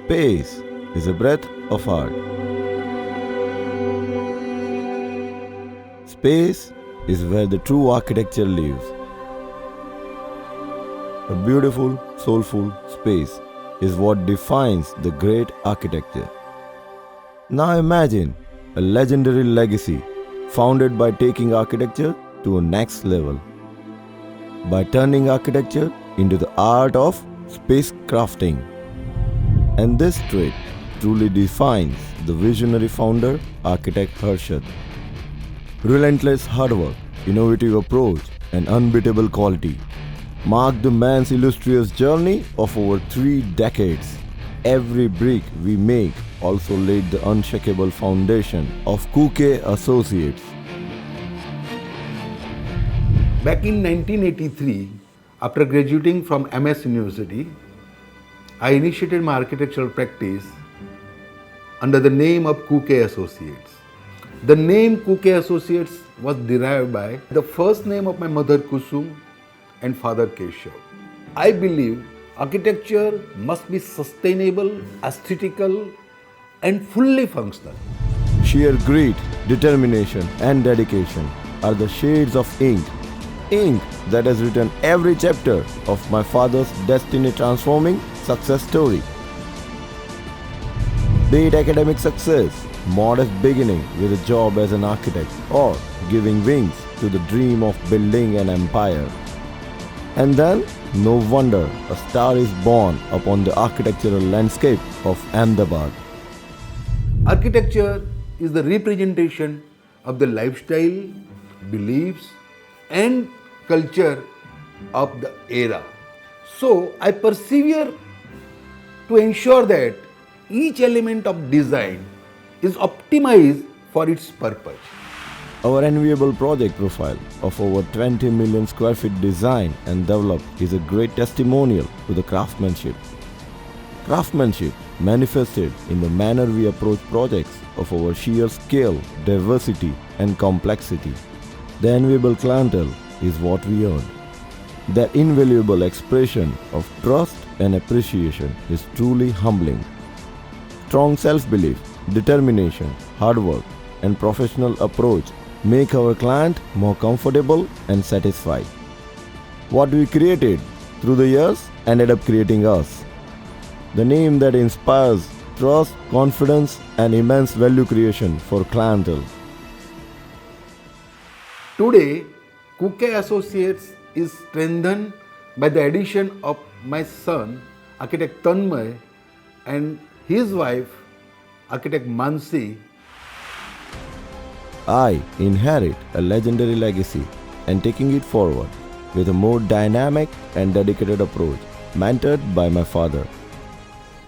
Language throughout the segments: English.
Space is a breath of art. Space is where the true architecture lives. A beautiful, soulful space is what defines the great architecture. Now imagine a legendary legacy founded by taking architecture to a next level, by turning architecture into the art of space crafting. And this trait truly defines the visionary founder, architect Harshad. Relentless hard work, innovative approach, and unbeatable quality mark the man's illustrious journey of over 3 decades. Every brick we make also laid the unshakable foundation of Kuke Associates. Back in 1983, after graduating from MS University, I initiated my architectural practice under the name of Kuke Associates. The name Kuke Associates was derived by the first name of my mother Kusum and father Keshav. I believe architecture must be sustainable, aesthetical, and fully functional. Sheer grit, determination, and dedication are the shades of ink that has written every chapter of my father's destiny transforming success story. Be it academic success, modest beginning with a job as an architect, or giving wings to the dream of building an empire. And then, no wonder a star is born upon the architectural landscape of Ahmedabad. Architecture is the representation of the lifestyle, beliefs, and culture of the era. So I persevere to ensure that each element of design is optimized for its purpose. Our enviable project profile of over 20 million square feet designed and developed is a great testimonial to the craftsmanship. Craftsmanship manifested in the manner we approach projects of our sheer scale, diversity, and complexity. The enviable clientele is what we earn. That invaluable expression of trust and appreciation is truly humbling. Strong self-belief, determination, hard work, and professional approach make our client more comfortable and satisfied. What we created through the years ended up creating us. The name that inspires trust, confidence, and immense value creation for clientele. Today, Kuke Associates is strengthened by the addition of my son, architect Tanmay, and his wife, architect Mansi. I inherit a legendary legacy and taking it forward with a more dynamic and dedicated approach, mentored by my father.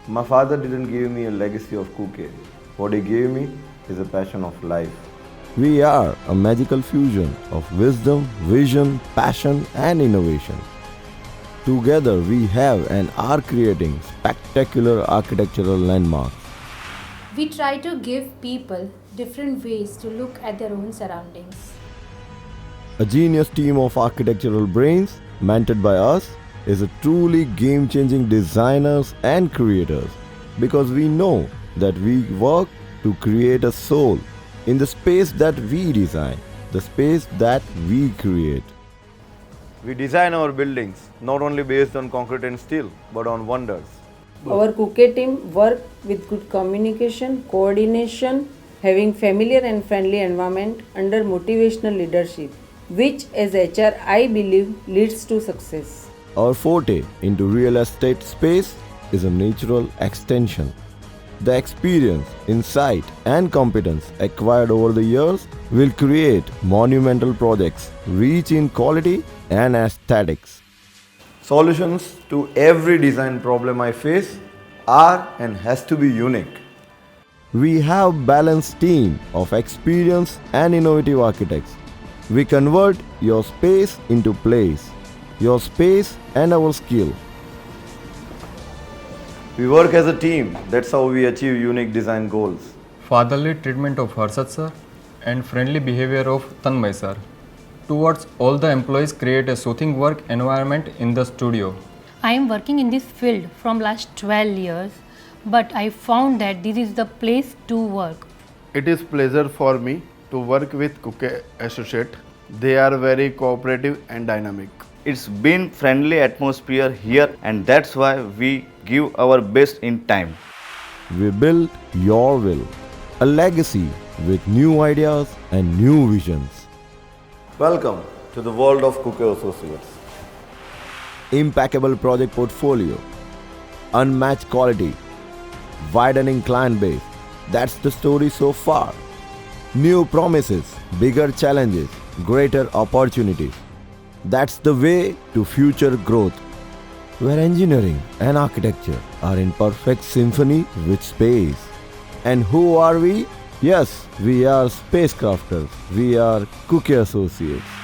My father didn't give me a legacy of Kuke. What he gave me is a passion of life. We are a magical fusion of wisdom, vision, passion, and innovation. Together we have and are creating spectacular architectural landmarks. We try to give people different ways to look at their own surroundings. A genius team of architectural brains, mentored by us, is a truly game-changing designers and creators, because we know that we work to create a soul in the space that we design, the space that we create. We design our buildings not only based on concrete and steel, but on wonders. Our Kuke team work with good communication, coordination, having familiar and friendly environment under motivational leadership, which as HR I believe leads to success. Our forte into real estate space is a natural extension. The experience, insight, and competence acquired over the years will create monumental projects rich in quality and aesthetics. Solutions to every design problem I face are and has to be unique. We have balanced team of experienced and innovative architects. We convert your space into place, your space and our skill. We work as a team, that's how we achieve unique design goals. Fatherly treatment of Harshad sir and friendly behavior of Tanmay sir towards all the employees create a soothing work environment in the studio. I am working in this field from last 12 years. but I found that this is the place to work. It is pleasure for me to work with Cook Associate. They are very cooperative and dynamic. It's been friendly atmosphere here, and that's why we give our best in time. We build your will, a legacy with new ideas and new visions. Welcome to the world of Cook Associates. Impeccable project portfolio, unmatched quality, widening client base. That's the story so far. New promises, bigger challenges, greater opportunities. That's the way to future growth, where engineering and architecture are in perfect symphony with space. And who are we? Yes, we are spacecrafters. We are Cook Associates.